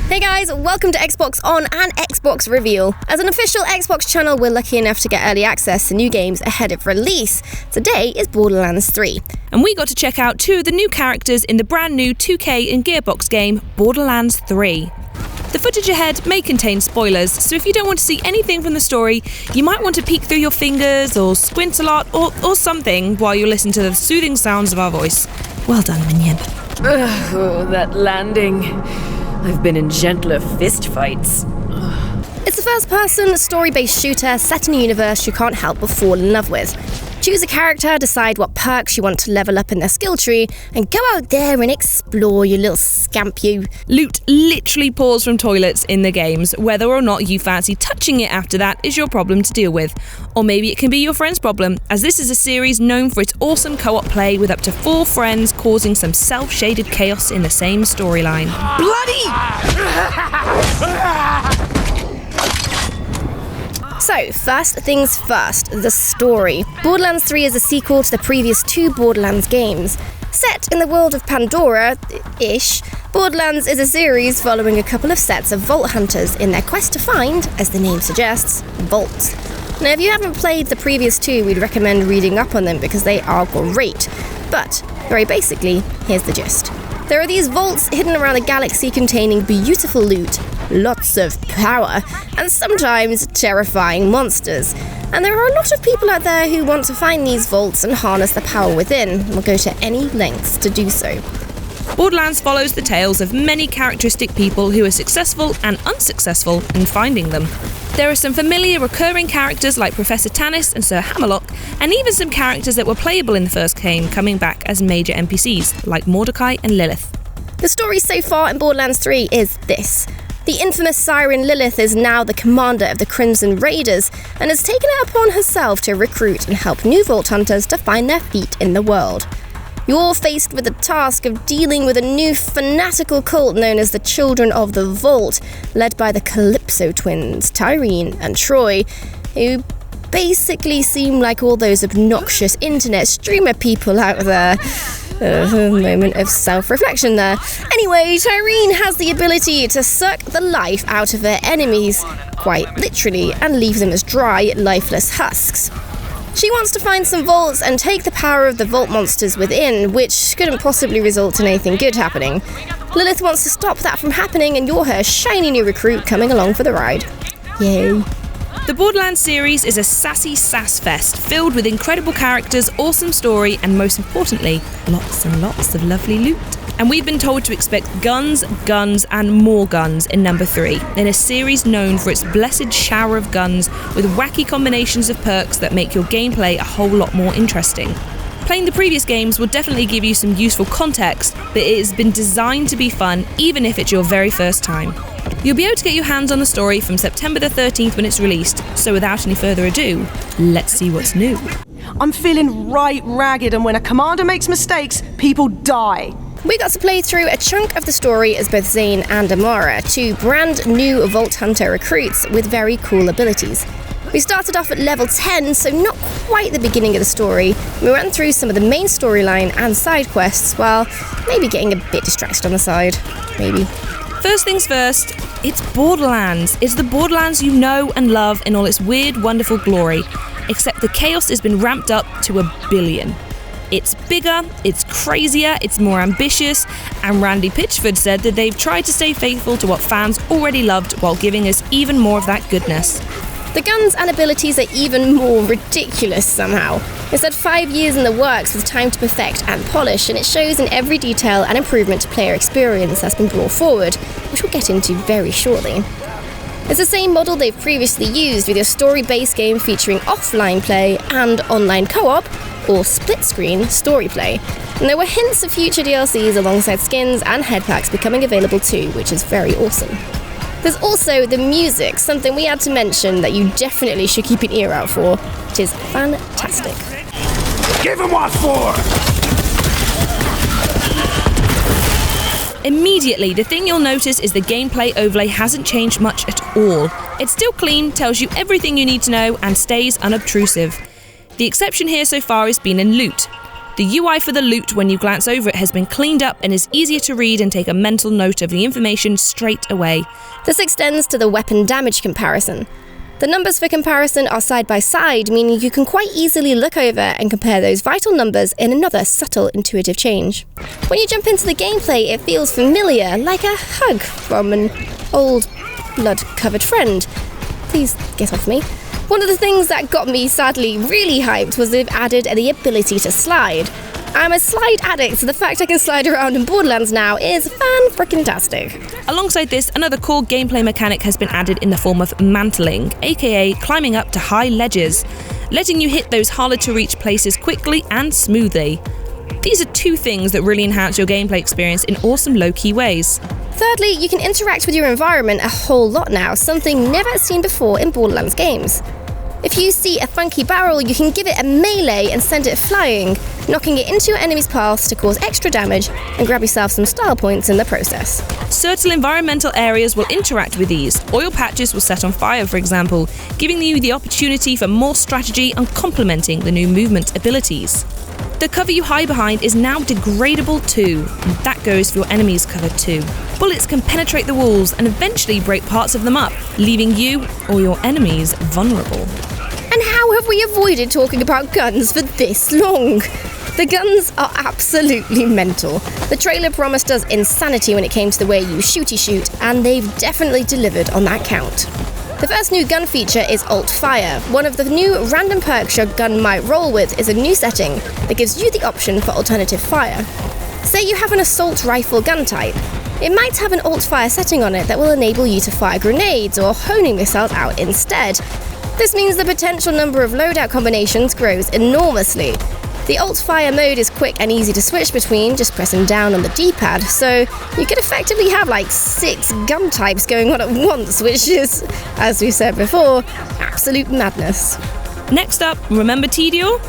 Hey guys, welcome to Xbox On and Xbox Reveal. As an official Xbox channel, we're lucky enough to get early access to new games ahead of release. Today is Borderlands 3. And we got to check out 2 of the new characters in the brand new 2K and Gearbox game, Borderlands 3. The footage ahead may contain spoilers, so if you don't want to see anything from the story, you might want to peek through your fingers or squint a lot or something while you listen to the soothing sounds of our voice. Well done, Minion. Oh, that landing. I've been in gentler fistfights. It's a first-person, story-based shooter set in a universe you can't help but fall in love with. Choose a character, decide what perks you want to level up in their skill tree, and go out there and explore, you little scamp you. Loot literally pours from toilets in the games. Whether or not you fancy touching it after that is your problem to deal with. Or maybe it can be your friend's problem, as this is a series known for its awesome co-op play with up to 4 friends causing some self-shaded chaos in the same storyline. Bloody! So, first things first, the story. Borderlands 3 is a sequel to the previous 2 Borderlands games. Set in the world of Pandora-ish, Borderlands is a series following a couple of sets of vault hunters in their quest to find, as the name suggests, vaults. Now, if you haven't played the previous 2, we'd recommend reading up on them because they are great. But, very basically, here's the gist. There are these vaults hidden around the galaxy containing beautiful loot, lots of power, and sometimes terrifying monsters. And there are a lot of people out there who want to find these vaults and harness the power within, and will go to any lengths to do so. Borderlands follows the tales of many characteristic people who are successful and unsuccessful in finding them. There are some familiar recurring characters like Professor Tannis and Sir Hammerlock, and even some characters that were playable in the first game coming back as major NPCs, like Mordecai and Lilith. The story so far in Borderlands 3 is this. The infamous Siren Lilith is now the commander of the Crimson Raiders and has taken it upon herself to recruit and help new Vault Hunters to find their feet in the world. You're faced with the task of dealing with a new fanatical cult known as the Children of the Vault, led by the Calypso twins, Tyreen and Troy, who basically seem like all those obnoxious internet streamer people out there. A moment of self-reflection there. Anyway, Tyreen has the ability to suck the life out of her enemies, quite literally, and leave them as dry, lifeless husks. She wants to find some vaults and take the power of the vault monsters within, which couldn't possibly result in anything good happening. Lilith wants to stop that from happening, and you're her shiny new recruit coming along for the ride. Yay. The Borderlands series is a sassy sass fest filled with incredible characters, awesome story, and most importantly, lots and lots of lovely loot. And we've been told to expect guns, guns, and more guns in number 3, in a series known for its blessed shower of guns with wacky combinations of perks that make your gameplay a whole lot more interesting. Playing the previous games will definitely give you some useful context, but it has been designed to be fun even if it's your very first time. You'll be able to get your hands on the story from September the 13th when it's released, so without any further ado, let's see what's new. I'm feeling right ragged, and when a commander makes mistakes, people die. We got to play through a chunk of the story as both Zane and Amara, 2 brand new Vault Hunter recruits with very cool abilities. We started off at level 10, so not quite the beginning of the story. We ran through some of the main storyline and side quests, while maybe getting a bit distracted on the side. Maybe. First things first, it's Borderlands. It's the Borderlands you know and love in all its weird, wonderful glory, except the chaos has been ramped up to 1 billion. It's bigger, it's crazier, it's more ambitious, and Randy Pitchford said that they've tried to stay faithful to what fans already loved while giving us even more of that goodness. The guns and abilities are even more ridiculous somehow. It's had 5 years in the works with time to perfect and polish, and it shows in every detail and improvement to player experience that's been brought forward, which we'll get into very shortly. It's the same model they've previously used with your story-based game featuring offline play and online co-op, or split-screen story play. And there were hints of future DLCs alongside skins and head packs becoming available too, which is very awesome. There's also the music, something we had to mention that you definitely should keep an ear out for. It is fantastic. Give him what for! Immediately, the thing you'll notice is the gameplay overlay hasn't changed much at all. It's still clean, tells you everything you need to know, and stays unobtrusive. The exception here so far has been in loot. The UI for the loot when you glance over it has been cleaned up and is easier to read and take a mental note of the information straight away. This extends to the weapon damage comparison. The numbers for comparison are side by side, meaning you can quite easily look over and compare those vital numbers in another subtle intuitive change. When you jump into the gameplay, it feels familiar, like a hug from an old blood-covered friend. Please get off me. One of the things that got me, sadly, really hyped was they've added the ability to slide. I'm a slide addict, so the fact I can slide around in Borderlands now is fan-frickin-tastic. Alongside this, another core gameplay mechanic has been added in the form of mantling, aka climbing up to high ledges, letting you hit those harder-to-reach places quickly and smoothly. These are two things that really enhance your gameplay experience in awesome low-key ways. Thirdly, you can interact with your environment a whole lot now, something never seen before in Borderlands games. If you see a funky barrel, you can give it a melee and send it flying, knocking it into your enemy's paths to cause extra damage and grab yourself some style points in the process. Certain environmental areas will interact with these. Oil patches will set on fire, for example, giving you the opportunity for more strategy and complementing the new movement abilities. The cover you hide behind is now degradable too, and that goes for your enemy's cover too. Bullets can penetrate the walls and eventually break parts of them up, leaving you or your enemies vulnerable. And how have we avoided talking about guns for this long? The guns are absolutely mental. The trailer promised us insanity when it came to the way you shooty shoot, and they've definitely delivered on that count. The first new gun feature is Alt Fire. One of the new random perks your gun might roll with is a new setting that gives you the option for alternative fire. Say you have an assault rifle gun type. It might have an Alt Fire setting on it that will enable you to fire grenades or homing missiles out instead. This means the potential number of loadout combinations grows enormously. The Alt Fire mode is quick and easy to switch between, just pressing down on the D-pad, so you could effectively have like 6 gun types going on at once, which is, as we said before, absolute madness. Next up, remember Tediore?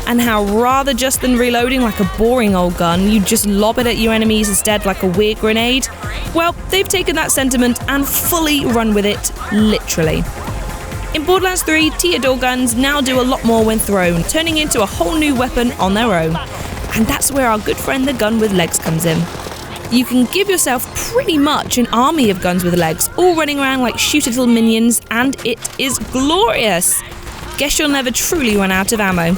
And how rather just than reloading like a boring old gun, you just lob it at your enemies instead like a weird grenade? Well, they've taken that sentiment and fully run with it, literally. In Borderlands 3, Tediore guns now do a lot more when thrown, turning into a whole new weapon on their own. And that's where our good friend the gun with legs comes in. You can give yourself pretty much an army of guns with legs, all running around like shooty little minions, and it is glorious. Guess you'll never truly run out of ammo.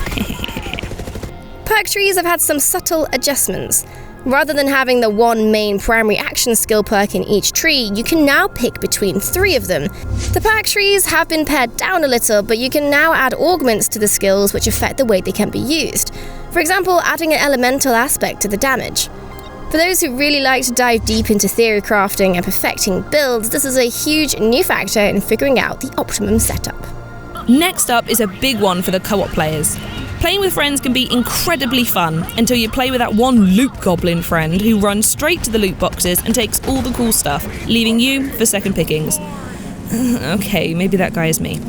Perk trees have had some subtle adjustments. Rather than having the one main primary action skill perk in each tree, you can now pick between 3 of them. The perk trees have been pared down a little, but you can now add augments to the skills which affect the way they can be used. For example, adding an elemental aspect to the damage. For those who really like to dive deep into theory crafting and perfecting builds, this is a huge new factor in figuring out the optimum setup. Next up is a big one for the co-op players. Playing with friends can be incredibly fun until you play with that one loot goblin friend who runs straight to the loot boxes and takes all the cool stuff, leaving you for second pickings. Okay, maybe that guy is me.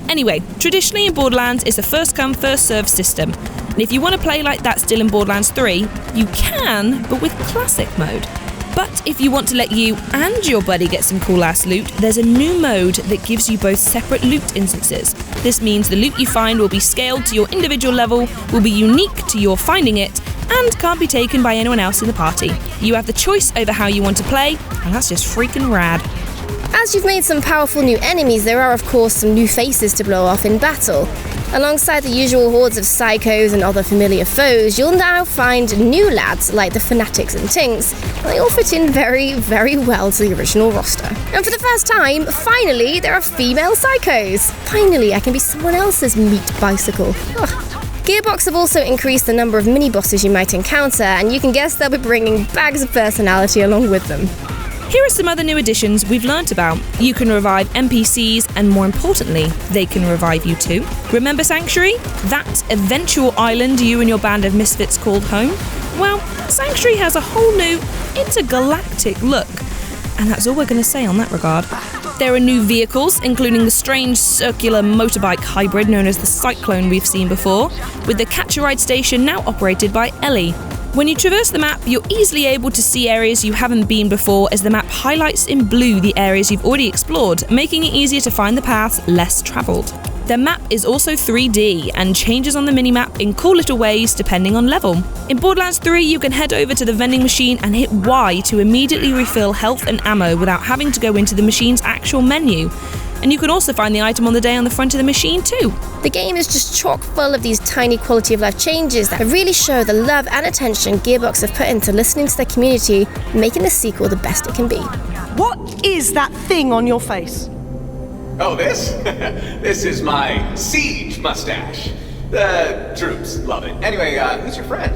Anyway, traditionally in Borderlands, it's a first come, first served system. And if you want to play like that still in Borderlands 3, you can, but with classic mode. But if you want to let you and your buddy get some cool ass loot, there's a new mode that gives you both separate loot instances. This means the loot you find will be scaled to your individual level, will be unique to your finding it, and can't be taken by anyone else in the party. You have the choice over how you want to play, and that's just freaking rad. As you've made some powerful new enemies, there are of course some new faces to blow off in battle. Alongside the usual hordes of psychos and other familiar foes, you'll now find new lads like the Fanatics and Tinks, and they all fit in very, very well to the original roster. And for the first time, finally, there are female psychos! Finally, I can be someone else's meat bicycle. Gearbox have also increased the number of mini-bosses you might encounter, and you can guess they'll be bringing bags of personality along with them. Here are some other new additions we've learnt about. You can revive NPCs, and more importantly, they can revive you too. Remember Sanctuary? That eventual island you and your band of misfits called home? Well, Sanctuary has a whole new intergalactic look. And that's all we're going to say on that regard. There are new vehicles, including the strange circular motorbike hybrid known as the Cyclone we've seen before, with the Catch a Ride station now operated by Ellie. When you traverse the map, you're easily able to see areas you haven't been before, as the map highlights in blue the areas you've already explored, making it easier to find the paths less travelled. The map is also 3D and changes on the minimap in cool little ways depending on level. In Borderlands 3, you can head over to the vending machine and hit Y to immediately refill health and ammo without having to go into the machine's actual menu. And you can also find the item on the day on the front of the machine too. The game is just chock full of these tiny quality of life changes that really show the love and attention Gearbox have put into listening to their community and making the sequel the best it can be. What is that thing on your face? Oh, this? This is my siege mustache. The troops love it. Anyway, who's your friend?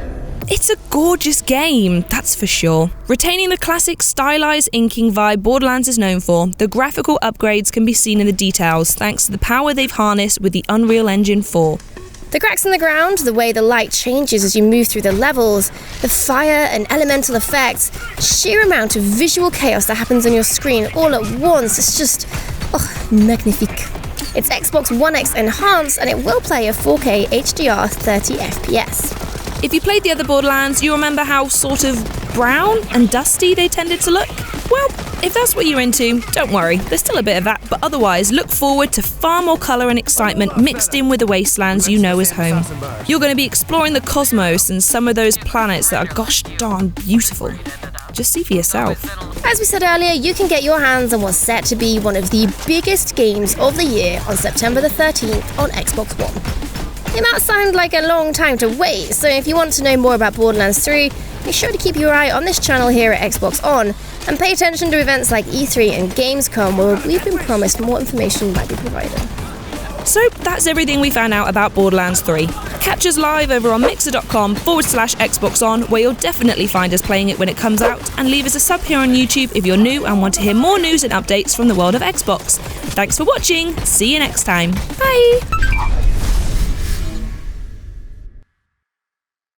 It's a gorgeous game, that's for sure. Retaining the classic stylized inking vibe Borderlands is known for, the graphical upgrades can be seen in the details thanks to the power they've harnessed with the Unreal Engine 4. The cracks in the ground, the way the light changes as you move through the levels, the fire and elemental effects, sheer amount of visual chaos that happens on your screen all at once, it's just, magnifique. It's Xbox One X enhanced and it will play a 4K HDR 30 FPS. If you played the other Borderlands, you remember how sort of brown and dusty they tended to look? Well, if that's what you're into, don't worry, there's still a bit of that, but otherwise look forward to far more colour and excitement mixed in with the wastelands you know as home. You're going to be exploring the cosmos and some of those planets that are gosh darn beautiful. Just see for yourself. As we said earlier, you can get your hands on what's set to be one of the biggest games of the year on September the 13th on Xbox One. It might sound like a long time to wait, so if you want to know more about Borderlands 3, be sure to keep your eye on this channel here at Xbox On, and pay attention to events like E3 and Gamescom where we've been promised more information might be provided. So that's everything we found out about Borderlands 3. Catch us live over on mixer.com/Xbox On, where you'll definitely find us playing it when it comes out, and leave us a sub here on YouTube if you're new and want to hear more news and updates from the world of Xbox. Thanks for watching, see you next time. Bye!